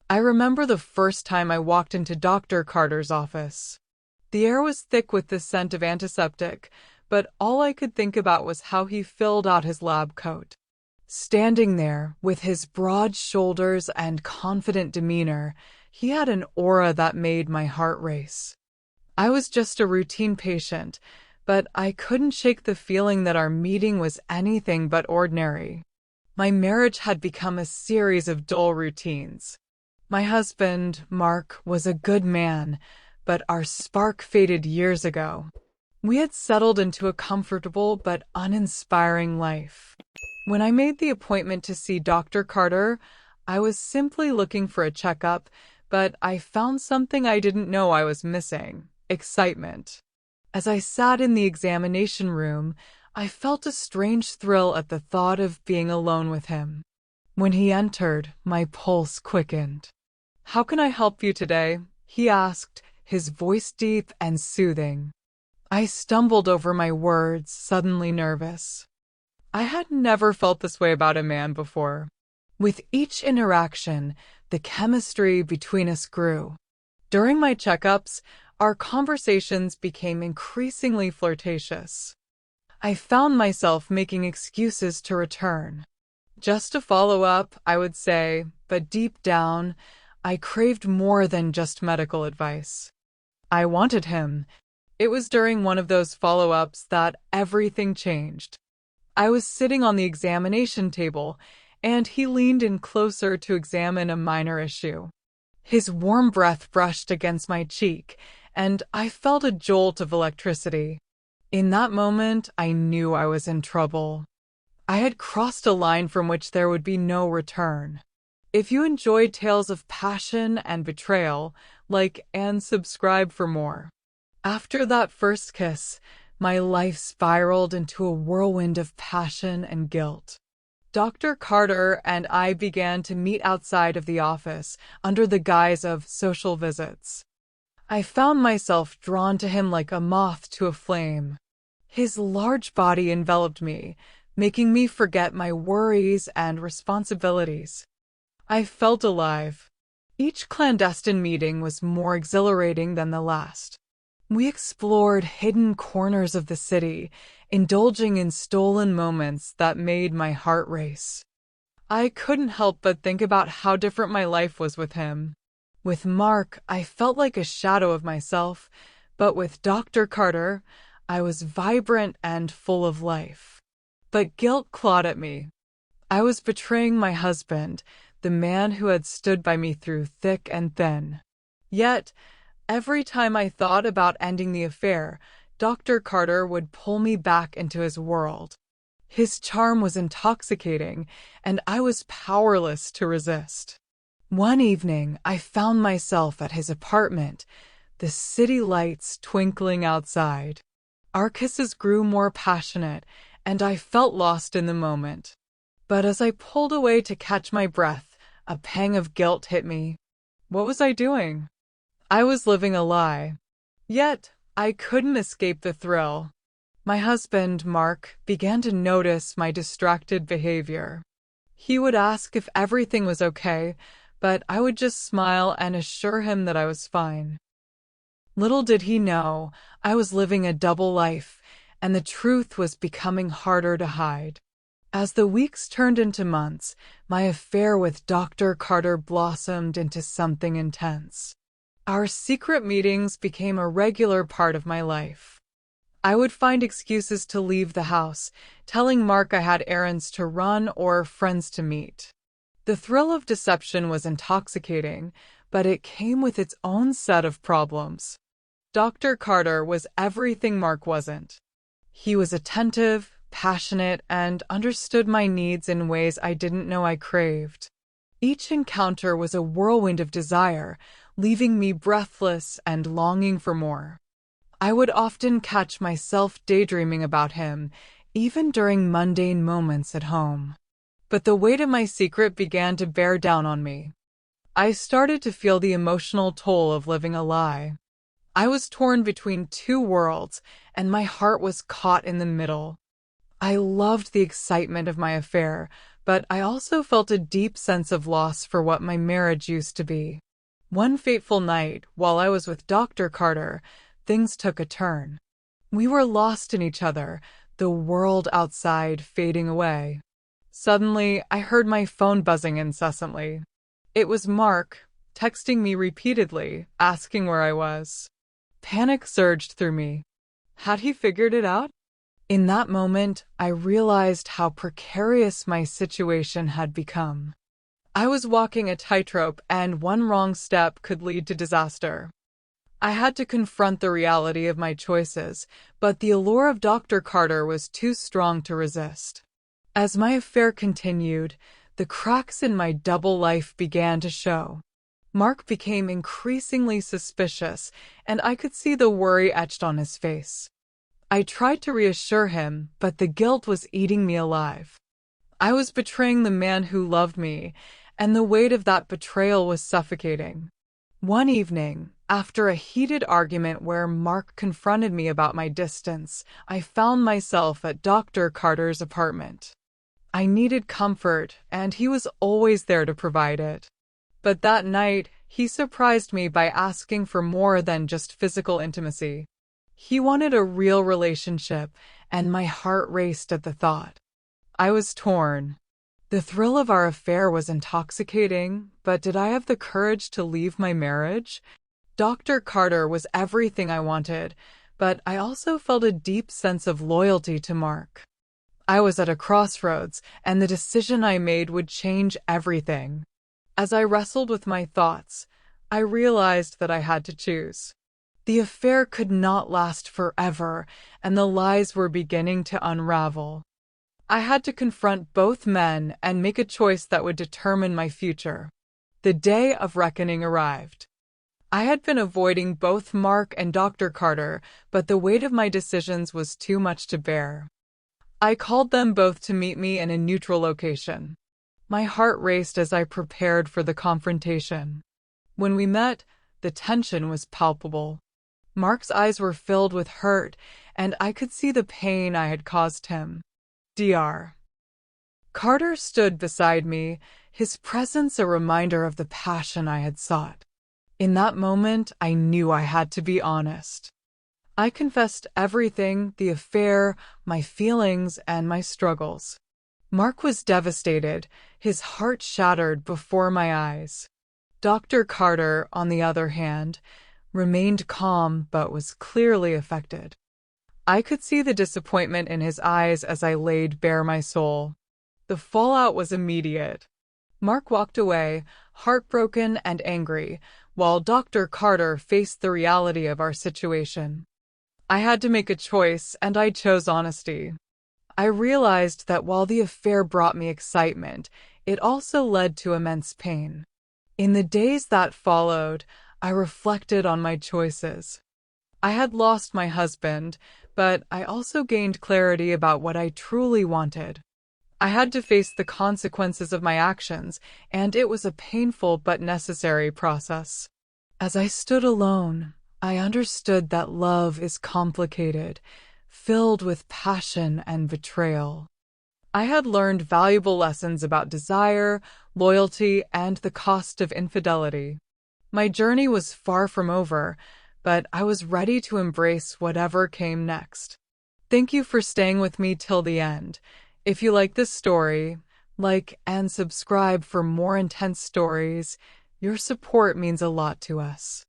I remember the first time I walked into Dr. Carter's office. The air was thick with the scent of antiseptic, but all I could think about was how he filled out his lab coat. Standing there, with his broad shoulders and confident demeanor, he had an aura that made my heart race. I was just a routine patient, but I couldn't shake the feeling that our meeting was anything but ordinary. My marriage had become a series of dull routines. My husband, Mark, was a good man, but our spark faded years ago. We had settled into a comfortable but uninspiring life. When I made the appointment to see Dr. Carter, I was simply looking for a checkup, but I found something I didn't know I was missing: excitement. As I sat in the examination room, I felt a strange thrill at the thought of being alone with him. When he entered, my pulse quickened. "How can I help you today?" he asked, his voice deep and soothing. I stumbled over my words, suddenly nervous. I had never felt this way about a man before. With each interaction, the chemistry between us grew. During my checkups, our conversations became increasingly flirtatious. I found myself making excuses to return. Just to follow up, I would say, but deep down, I craved more than just medical advice. I wanted him. It was during one of those follow-ups that everything changed. I was sitting on the examination table, and he leaned in closer to examine a minor issue. His warm breath brushed against my cheek, and I felt a jolt of electricity. In that moment, I knew I was in trouble. I had crossed a line from which there would be no return. If you enjoyed tales of passion and betrayal, like and subscribe for more. After that first kiss, my life spiraled into a whirlwind of passion and guilt. Dr. Carter and I began to meet outside of the office under the guise of social visits. I found myself drawn to him like a moth to a flame. His large body enveloped me, making me forget my worries and responsibilities. I felt alive. Each clandestine meeting was more exhilarating than the last. We explored hidden corners of the city, indulging in stolen moments that made my heart race. I couldn't help but think about how different my life was with him. With Mark, I felt like a shadow of myself, but with Dr. Carter, I was vibrant and full of life. But guilt clawed at me. I was betraying my husband, the man who had stood by me through thick and thin. Yet, every time I thought about ending the affair, Dr. Carter would pull me back into his world. His charm was intoxicating, and I was powerless to resist. One evening, I found myself at his apartment, the city lights twinkling outside. Our kisses grew more passionate, and I felt lost in the moment. But as I pulled away to catch my breath, a pang of guilt hit me. What was I doing? I was living a lie. Yet, I couldn't escape the thrill. My husband, Mark, began to notice my distracted behavior. He would ask if everything was okay, but I would just smile and assure him that I was fine. Little did he know, I was living a double life, and the truth was becoming harder to hide. As the weeks turned into months, my affair with Dr. Carter blossomed into something intense. Our secret meetings became a regular part of my life. I would find excuses to leave the house, telling Mark I had errands to run or friends to meet. The thrill of deception was intoxicating, but it came with its own set of problems. Dr. Carter was everything Mark wasn't. He was attentive, passionate, and understood my needs in ways I didn't know I craved. Each encounter was a whirlwind of desire, leaving me breathless and longing for more. I would often catch myself daydreaming about him, even during mundane moments at home. But the weight of my secret began to bear down on me. I started to feel the emotional toll of living a lie. I was torn between two worlds, and my heart was caught in the middle. I loved the excitement of my affair, but I also felt a deep sense of loss for what my marriage used to be. One fateful night, while I was with Dr. Carter, things took a turn. We were lost in each other, the world outside fading away. Suddenly, I heard my phone buzzing incessantly. It was Mark, texting me repeatedly, asking where I was. Panic surged through me. Had he figured it out? In that moment, I realized how precarious my situation had become. I was walking a tightrope, and one wrong step could lead to disaster. I had to confront the reality of my choices, but the allure of Dr. Carter was too strong to resist. As my affair continued, the cracks in my double life began to show. Mark became increasingly suspicious, and I could see the worry etched on his face. I tried to reassure him, but the guilt was eating me alive. I was betraying the man who loved me, and the weight of that betrayal was suffocating. One evening, after a heated argument where Mark confronted me about my distance, I found myself at Dr. Carter's apartment. I needed comfort, and he was always there to provide it. But that night, he surprised me by asking for more than just physical intimacy. He wanted a real relationship, and my heart raced at the thought. I was torn. The thrill of our affair was intoxicating, but did I have the courage to leave my marriage? Dr. Carter was everything I wanted, but I also felt a deep sense of loyalty to Mark. I was at a crossroads, and the decision I made would change everything. As I wrestled with my thoughts, I realized that I had to choose. The affair could not last forever, and the lies were beginning to unravel. I had to confront both men and make a choice that would determine my future. The day of reckoning arrived. I had been avoiding both Mark and Dr. Carter, but the weight of my decisions was too much to bear. I called them both to meet me in a neutral location. My heart raced as I prepared for the confrontation. When we met, the tension was palpable. Mark's eyes were filled with hurt, and I could see the pain I had caused him. Dr. Carter stood beside me, his presence a reminder of the passion I had sought. In that moment, I knew I had to be honest. I confessed everything, the affair, my feelings, and my struggles. Mark was devastated, his heart shattered before my eyes. Dr. Carter, on the other hand, remained calm but was clearly affected. I could see the disappointment in his eyes as I laid bare my soul. The fallout was immediate. Mark walked away, heartbroken and angry, while Dr. Carter faced the reality of our situation. I had to make a choice, and I chose honesty. I realized that while the affair brought me excitement, it also led to immense pain. In the days that followed, I reflected on my choices. I had lost my husband, but I also gained clarity about what I truly wanted. I had to face the consequences of my actions, and it was a painful but necessary process. As I stood alone, I understood that love is complicated, filled with passion and betrayal. I had learned valuable lessons about desire, loyalty, and the cost of infidelity. My journey was far from over, but I was ready to embrace whatever came next. Thank you for staying with me till the end. If you like this story, like and subscribe for more intense stories. Your support means a lot to us.